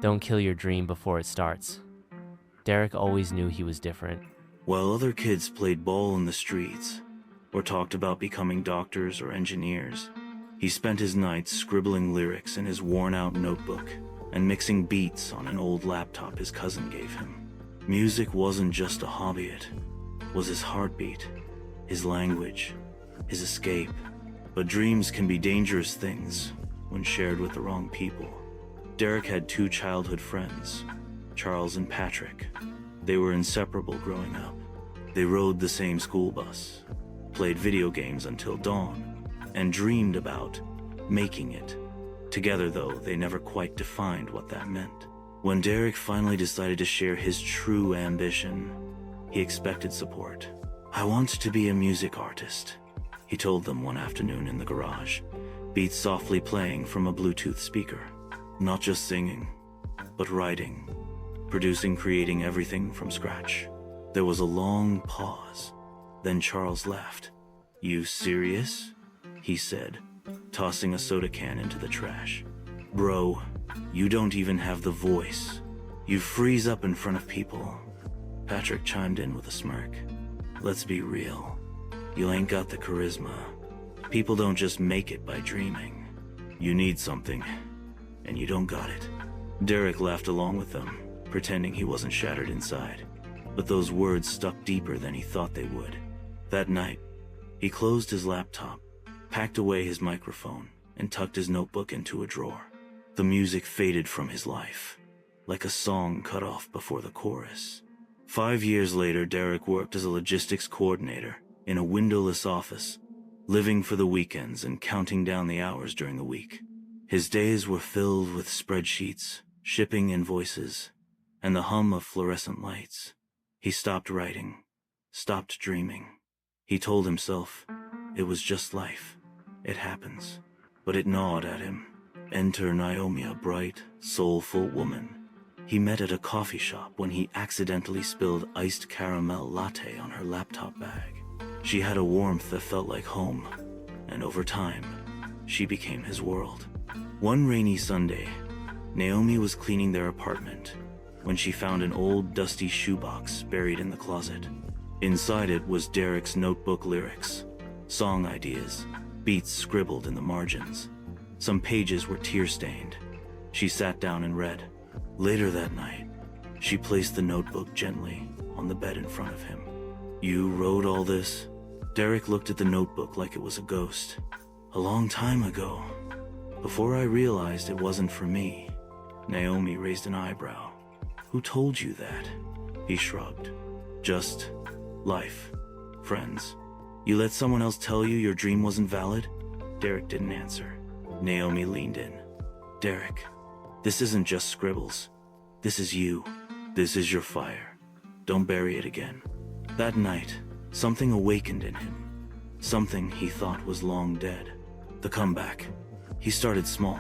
Don't kill your dream before it starts. Derek always knew he was different. While other kids played ball in the streets, or talked about becoming doctors or engineers, he spent his nights scribbling lyrics in his worn-out notebook and mixing beats on an old laptop his cousin gave him. Music wasn't just a hobby, it was his heartbeat, his language, his escape. But dreams can be dangerous things when shared with the wrong people. Derek had two childhood friends, Charles and Patrick. They were inseparable growing up. They rode the same school bus, played video games until dawn, and dreamed about making it. Together, though, they never quite defined what that meant. When Derek finally decided to share his true ambition, he expected support. "I want to be a music artist," he told them one afternoon in the garage, beats softly playing from a Bluetooth speaker. Not just singing, but writing, producing, creating everything from scratch. There was a long pause. Then Charles laughed. "You serious?" he said, tossing a soda can into the trash. "Bro, you don't even have the voice. You freeze up in front of people." Patrick chimed in with a smirk. "Let's be real. You ain't got the charisma. People don't just make it by dreaming. You need something, and you don't got it." Derek laughed along with them, pretending he wasn't shattered inside. But those words stuck deeper than he thought they would. That night, he closed his laptop, packed away his microphone, and tucked his notebook into a drawer. The music faded from his life, like a song cut off before the chorus. 5 years later, Derek worked as a logistics coordinator in a windowless office, living for the weekends and counting down the hours during the week. His days were filled with spreadsheets, shipping invoices, and the hum of fluorescent lights. He stopped writing, stopped dreaming. He told himself, it was just life. It happens. But it gnawed at him. Enter Naomi, a bright, soulful woman he met at a coffee shop when he accidentally spilled iced caramel latte on her laptop bag. She had a warmth that felt like home, and over time, she became his world. One rainy Sunday, Naomi was cleaning their apartment when she found an old, dusty shoebox buried in the closet. Inside it was Derek's notebook lyrics, song ideas, beats scribbled in the margins. Some pages were tear-stained. She sat down and read. Later that night, she placed the notebook gently on the bed in front of him. "You wrote all this?" Derek looked at the notebook like it was a ghost. "A long time ago, before I realized it wasn't for me." Naomi raised an eyebrow. "Who told you that?" He shrugged. "Just life. Friends. You let someone else tell you your dream wasn't valid?" Derek didn't answer. Naomi leaned in. "Derek, this isn't just scribbles. This is you. This is your fire. Don't bury it again." That night, something awakened in him. Something he thought was long dead. The comeback. He started small,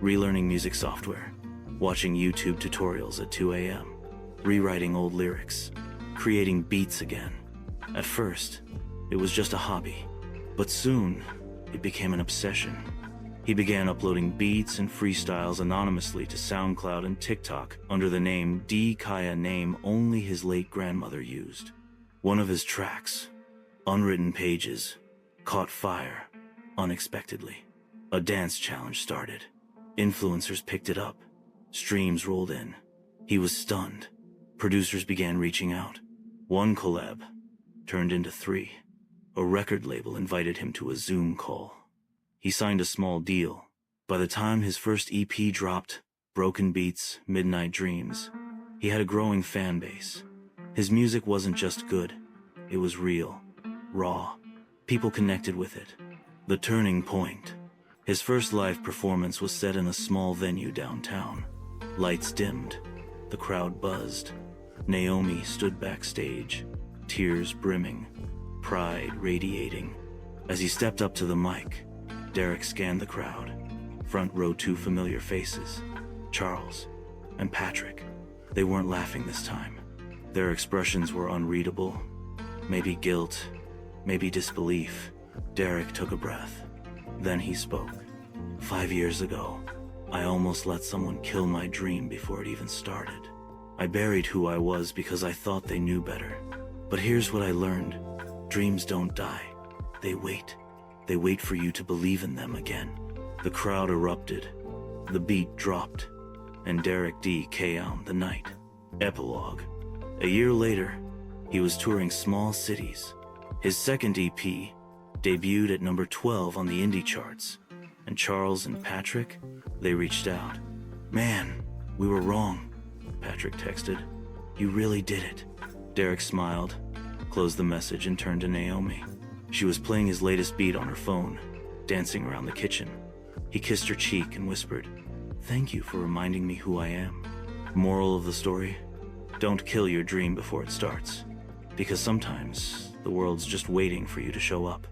relearning music software, watching YouTube tutorials at 2 a.m., rewriting old lyrics, creating beats again. At first, it was just a hobby, but soon it became an obsession. He began uploading beats and freestyles anonymously to SoundCloud and TikTok under the name D. Kaya, name only his late grandmother used. One of his tracks, Unwritten Pages, caught fire unexpectedly. A dance challenge started. Influencers picked it up. Streams rolled in. He was stunned. Producers began reaching out. One collab turned into 3. A record label invited him to a Zoom call. He signed a small deal. By the time his first EP dropped, Broken Beats, Midnight Dreams, he had a growing fan base. His music wasn't just good, it was real, raw. People connected with it. The turning point. His first live performance was set in a small venue downtown. Lights dimmed. The crowd buzzed. Naomi stood backstage, tears brimming, pride radiating. As he stepped up to the mic, Derek scanned the crowd. Front row, 2 familiar faces, Charles and Patrick. They weren't laughing this time. Their expressions were unreadable. Maybe guilt, maybe disbelief. Derek took a breath. Then he spoke. 5 years ago, I almost let someone kill my dream before it even started. I buried who I was because I thought they knew better. But here's what I learned. Dreams don't die. They wait. They wait for you to believe in them again. The crowd erupted. The beat dropped. And Derek D. KO'd the night. Epilogue. A year later, he was touring small cities. His second EP debuted at number 12 on the indie charts. And Charles and Patrick, they reached out. "Man, we were wrong," Patrick texted. "You really did it." Derek smiled, closed the message, and turned to Naomi. She was playing his latest beat on her phone, dancing around the kitchen. He kissed her cheek and whispered, "Thank you for reminding me who I am." Moral of the story? Don't kill your dream before it starts, because sometimes the world's just waiting for you to show up.